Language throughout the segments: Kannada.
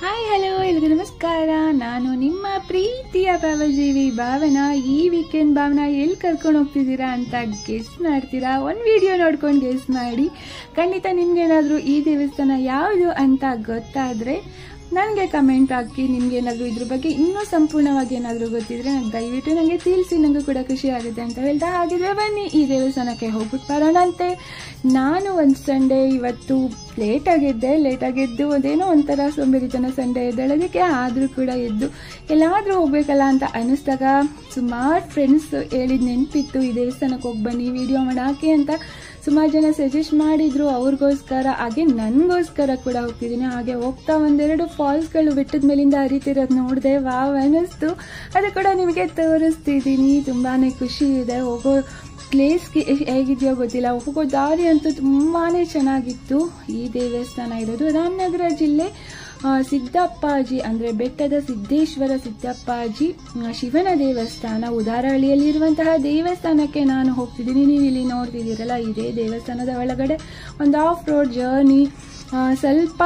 ಹಾಯ್ ಹಲೋ ಎಲ್ಲರಿಗೂ ನಮಸ್ಕಾರ. ನಾನು ನಿಮ್ಮ ಪ್ರೀತಿಯ ಭಾವಜೀವಿ ಭಾವನಾ. ಈ ವೀಕೆಂಡ್ ಭಾವನಾ ಎಲ್ಲಿ ಕರ್ಕೊಂಡು ಹೋಗ್ತಿದ್ದೀರಾ ಅಂತ ಗೆಸ್ ಮಾಡ್ತೀರಾ? ಒಂದು ವಿಡಿಯೋ ನೋಡ್ಕೊಂಡು ಗೆಸ್ ಮಾಡಿ. ಖಂಡಿತ ನಿಮ್ಗೇನಾದರೂ ಈ ದೇವಸ್ಥಾನ ಯಾವುದು ಅಂತ ಗೊತ್ತಾದರೆ ನನಗೆ ಕಮೆಂಟ್ ಹಾಕಿ. ನಿಮ್ಗೇನಾದರೂ ಇದ್ರ ಬಗ್ಗೆ ಇನ್ನೂ ಸಂಪೂರ್ಣವಾಗಿ ಏನಾದರೂ ಗೊತ್ತಿದ್ರೆ ದಯವಿಟ್ಟು ನನಗೆ ತಿಳಿಸಿ, ನನಗೂ ಕೂಡ ಖುಷಿ ಆಗುತ್ತೆ ಅಂತ ಹೇಳ್ತಾ, ಹಾಗಿದ್ರೆ ಬನ್ನಿ ಈ ದೇವಸ್ಥಾನಕ್ಕೆ ಹೋಗ್ಬಿಟ್ಟು ಬರೋಣಂತೆ. ನಾನು ಒಂದು ಸಂಡೇ ಇವತ್ತು ಲೇಟಾಗೆದ್ದು ಅದೇನೋ ಒಂಥರ ಸೋಂಬೇರಿತನ ಸಂಡೇ ಎದ್ದೇಳೋದಕ್ಕೆ, ಆದರೂ ಕೂಡ ಎದ್ದು ಎಲ್ಲಾದರೂ ಹೋಗ್ಬೇಕಲ್ಲ ಅಂತ ಅನ್ನಿಸ್ದಾಗ ಸುಮಾರು ಫ್ರೆಂಡ್ಸ್ ಹೇಳಿದ ನೆನಪಿತ್ತು, ಈ ದೇವಸ್ಥಾನಕ್ಕೆ ಹೋಗಿ ಬನ್ನಿ ವಿಡಿಯೋ ಮಾಡಾಕೆ ಅಂತ ಸುಮಾರು ಜನ ಸಜೆಸ್ಟ್ ಮಾಡಿದ್ರು. ಅವ್ರಿಗೋಸ್ಕರ ಹಾಗೆ ನನಗೋಸ್ಕರ ಕೂಡ ಹೋಗ್ತಿದ್ದೀನಿ. ಹಾಗೆ ಹೋಗ್ತಾ ಒಂದೆರಡು ಫಾಲ್ಸ್ಗಳು ಬೆಟ್ಟದ ಮೇಲಿಂದ ಹರಿತಿರೋದು ನೋಡಿದೆ, ವಾವ್ ಅನ್ನಿಸ್ತು. ಅದು ಕೂಡ ನಿಮಗೆ ತೋರಿಸ್ತಿದ್ದೀನಿ. ತುಂಬಾ ಖುಷಿ ಇದೆ. ಹೋಗೋ ಪ್ಲೇಸ್ಗೆ ಹೇಗಿದೆಯೋ ಗೊತ್ತಿಲ್ಲ, ಹೋಗೋ ದಾರಿ ಅಂತೂ ತುಂಬಾ ಚೆನ್ನಾಗಿತ್ತು. ಈ ದೇವಸ್ಥಾನ ಇರೋದು ರಾಮನಗರ ಜಿಲ್ಲೆ ಸಿದ್ದಪ್ಪಾಜಿ ಅಂದರೆ ಬೆಟ್ಟದ ಸಿದ್ದೇಶ್ವರ ಸಿದ್ದಪ್ಪಾಜಿ ಶಿವನ ದೇವಸ್ಥಾನ ಉದಾರಹಳ್ಳಿಯಲ್ಲಿರುವಂತಹ ದೇವಸ್ಥಾನಕ್ಕೆ ನಾನು ಹೋಗ್ತಿದ್ದೀನಿ. ನೀವು ಇಲ್ಲಿ ನೋಡ್ತಿದ್ದೀರಲ್ಲ, ಇದೇ ದೇವಸ್ಥಾನದ ಒಳಗಡೆ ಒಂದು ಆಫ್ ರೋಡ್ ಜರ್ನಿ. ಸ್ವಲ್ಪ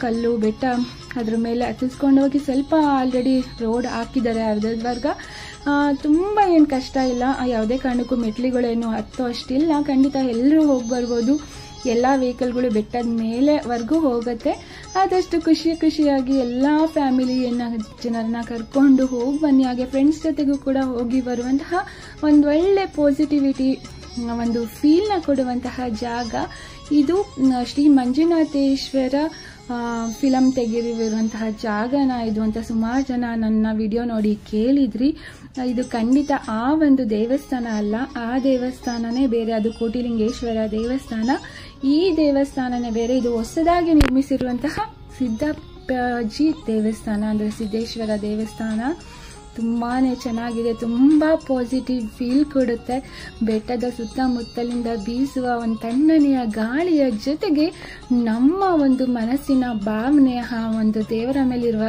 ಕಲ್ಲು ಬೆಟ್ಟ ಅದ್ರ ಮೇಲೆ ಹತ್ತಿಸ್ಕೊಂಡು ಹೋಗಿ ಸ್ವಲ್ಪ ಆಲ್ರೆಡಿ ರೋಡ್ ಹಾಕಿದ್ದಾರೆ ಅರ್ಧದವರ್ಗ. ತುಂಬ ಏನು ಕಷ್ಟ ಇಲ್ಲ, ಯಾವುದೇ ಕಾರಣಕ್ಕೂ ಮೆಟ್ಲಿಗಳೇನು ಹತ್ತೋ ಅಷ್ಟಿಲ್ಲ. ಖಂಡಿತ ಎಲ್ಲರೂ ಹೋಗಿ ಬರ್ಬೋದು. ಎಲ್ಲ ವೆಹಿಕಲ್ಗಳು ಬೆಟ್ಟದ ಮೇಲೆವರೆಗೂ ಹೋಗುತ್ತೆ. ಆದಷ್ಟು ಖುಷಿಯಾಗಿ ಎಲ್ಲ ಫ್ಯಾಮಿಲಿಯನ್ನು ಜನರನ್ನ ಕರ್ಕೊಂಡು ಹೋಗಿ ಬನ್ನಿ. ಹಾಗೆ ಫ್ರೆಂಡ್ಸ್ ಜೊತೆಗೂ ಕೂಡ ಹೋಗಿ ಬರುವಂತಹ ಒಂದು ಒಳ್ಳೆ ಪಾಸಿಟಿವಿಟಿ, ಒಂದು ಫೀಲ್ನ ಕೊಡುವಂತಹ ಜಾಗ ಇದು. ಶ್ರೀ ಮಂಜುನಾಥೇಶ್ವರ ಫಿಲಮ್ ತೆಗೆದಿರುವಂತಹ ಜಾಗನ ಇದು ಅಂತ ಸುಮಾರು ಜನ ನನ್ನ ವಿಡಿಯೋ ನೋಡಿ ಕೇಳಿದ್ರಿ. ಇದು ಖಂಡಿತ ಆ ಒಂದು ದೇವಸ್ಥಾನ ಅಲ್ಲ, ಆ ದೇವಸ್ಥಾನನೇ ಬೇರೆ. ಅದು ಕೋಟಿಲಿಂಗೇಶ್ವರ ದೇವಸ್ಥಾನ. ಈ ದೇವಸ್ಥಾನನೇ ಬೇರೆ. ಇದು ಹೊಸದಾಗಿ ನಿರ್ಮಿಸಿರುವಂತಹ ಸಿದ್ದಪ್ಪಾಜಿ ದೇವಸ್ಥಾನ ಅಂದರೆ ಸಿದ್ದೇಶ್ವರ ದೇವಸ್ಥಾನ. ತುಂಬಾ ಚೆನ್ನಾಗಿದೆ. ತುಂಬ ಪಾಸಿಟಿವ್ ಫೀಲ್ ಕೊಡುತ್ತೆ. ಬೆಟ್ಟದ ಸುತ್ತಮುತ್ತಲಿಂದ ಬೀಸುವ ಒಂದು ತಣ್ಣನೆಯ ಗಾಳಿಯ ಜೊತೆಗೆ ನಮ್ಮ ಒಂದು ಮನಸ್ಸಿನ ಭಾವನೆ, ಆ ಒಂದು ದೇವರ ಮೇಲಿರುವ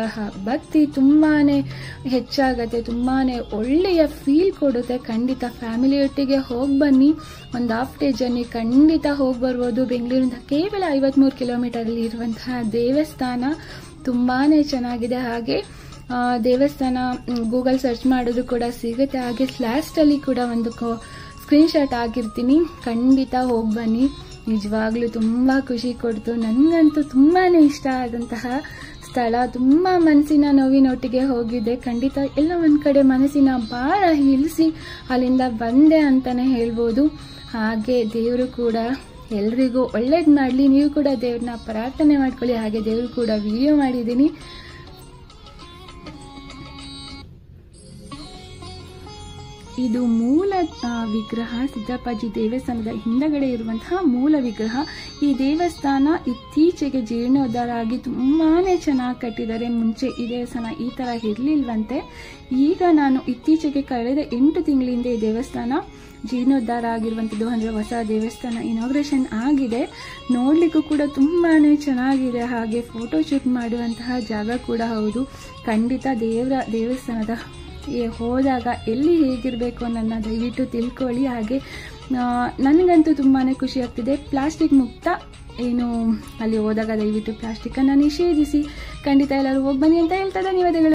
ಭಕ್ತಿ ತುಂಬಾ ಹೆಚ್ಚಾಗತ್ತೆ. ತುಂಬಾ ಒಳ್ಳೆಯ ಫೀಲ್ ಕೊಡುತ್ತೆ. ಖಂಡಿತ ಫ್ಯಾಮಿಲಿಯೊಟ್ಟಿಗೆ ಹೋಗಿ ಬನ್ನಿ. ಒಂದು ಹಾಫ್ ಡೇ ಜರ್ನಿ ಖಂಡಿತ ಹೋಗಿ ಬರ್ಬೋದು. ಬೆಂಗಳೂರಿಂದ ಕೇವಲ 53 ಕಿಲೋಮೀಟರಲ್ಲಿ ಇರುವಂತಹ ದೇವಸ್ಥಾನ ತುಂಬಾ ಚೆನ್ನಾಗಿದೆ. ಹಾಗೆ ದೇವಸ್ಥಾನ ಗೂಗಲ್ ಸರ್ಚ್ ಮಾಡೋದು ಕೂಡ ಸಿಗುತ್ತೆ. ಹಾಗೆ ಲಾಸ್ಟಲ್ಲಿ ಕೂಡ ಒಂದು ಸ್ಕ್ರೀನ್ಶಾಟ್ ಆಗಿರ್ತೀನಿ. ಖಂಡಿತ ಹೋಗಿ ಬನ್ನಿ. ನಿಜವಾಗ್ಲೂ ತುಂಬ ಖುಷಿ ಕೊಡ್ತು. ನನಗಂತೂ ತುಂಬಾ ಇಷ್ಟ ಆದಂತಹ ಸ್ಥಳ. ತುಂಬ ಮನಸ್ಸಿನ ನೋವಿನೊಟ್ಟಿಗೆ ಹೋಗಿದ್ದೆ. ಖಂಡಿತ ಎಲ್ಲ ಒಂದು ಕಡೆ ಮನಸ್ಸಿನ ಭಾರ ಇಳಿಸಿ ಅಲ್ಲಿಂದ ಬಂದೆ ಅಂತಲೇ ಹೇಳ್ಬೋದು. ಹಾಗೆ ದೇವರು ಕೂಡ ಎಲ್ರಿಗೂ ಒಳ್ಳೇದು ಮಾಡಲಿ. ನೀವು ಕೂಡ ದೇವ್ರನ್ನ ಪ್ರಾರ್ಥನೆ ಮಾಡ್ಕೊಳ್ಳಿ. ಹಾಗೆ ದೇವರು ಕೂಡ ವಿಡಿಯೋ ಮಾಡಿದ್ದೀನಿ. ಇದು ಮೂಲ ವಿಗ್ರಹ, ಸಿದ್ದಪ್ಪಾಜಿ ದೇವಸ್ಥಾನದ ಹಿಂದಗಡೆ ಇರುವಂತಹ ಮೂಲ ವಿಗ್ರಹ. ಈ ದೇವಸ್ಥಾನ ಇತ್ತೀಚೆಗೆ ಜೀರ್ಣೋದ್ಧಾರ ಆಗಿ ತುಂಬಾ ಚೆನ್ನಾಗಿ ಕಟ್ಟಿದ್ದಾರೆ. ಮುಂಚೆ ಈ ದೇವಸ್ಥಾನ ಈ ಥರ ಇರಲಿಲ್ವಂತೆ. ಈಗ ನಾನು ಇತ್ತೀಚೆಗೆ ಕಳೆದ 8 ತಿಂಗಳಿಂದ ಈ ದೇವಸ್ಥಾನ ಜೀರ್ಣೋದ್ಧಾರ ಆಗಿರುವಂಥದ್ದು, ಅಂದರೆ ಹೊಸ ದೇವಸ್ಥಾನ ಇನಾಗ್ರೇಷನ್ ಆಗಿದೆ. ನೋಡಲಿಕ್ಕೂ ಕೂಡ ತುಂಬಾ ಚೆನ್ನಾಗಿದೆ. ಹಾಗೆ ಫೋಟೋಶೂಟ್ ಮಾಡುವಂತಹ ಜಾಗ ಕೂಡ ಹೌದು. ಖಂಡಿತ ದೇವಸ್ಥಾನದ ಹೋದಾಗ ಎಲ್ಲಿ ಹೇಗಿರಬೇಕು ಅನ್ನೋದನ್ನ ದಯವಿಟ್ಟು ತಿಳ್ಕೊಳ್ಳಿ. ಹಾಗೆ ನನಗಂತೂ ತುಂಬಾ ಖುಷಿ ಆಗ್ತಿದೆ. ಪ್ಲಾಸ್ಟಿಕ್ ಮುಕ್ತ ಏನು ಅಲ್ಲಿ ಹೋದಾಗ ದಯವಿಟ್ಟು ಪ್ಲಾಸ್ಟಿಕ್ಕನ್ನು ನಿಷೇಧಿಸಿ. ಖಂಡಿತ ಎಲ್ಲರೂ ಹೋಗಿ ಬನ್ನಿ ಅಂತ ಹೇಳ್ತಾ ಧನ್ಯವಾದಗಳು.